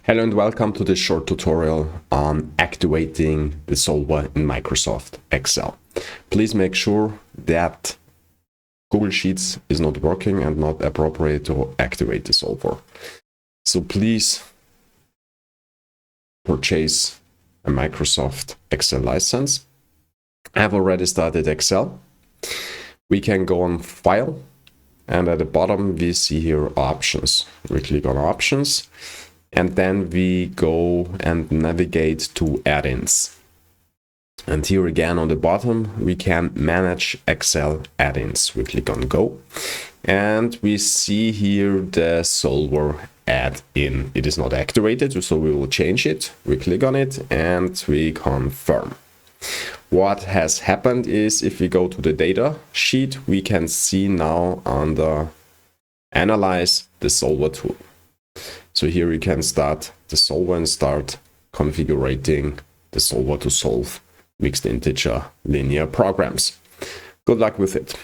Hello and welcome to this short tutorial on activating the solver in Microsoft Excel. Please make sure that Google Sheets is not working and not appropriate to activate the solver. So please purchase a Microsoft Excel license. I have already started Excel. We can go on File, and at the bottom we see here Options. We click on Options. And then we go and navigate to add-ins. And here again on the bottom, we can manage Excel add-ins. We click on Go. And we see here the solver add-in. It is not activated, so we will change it. We click on it and we confirm. What has happened is if we go to the data sheet, we can see now under Analyze the solver tool. So here you can start the solver and start configuring the solver to solve mixed integer linear programs. Good luck with it.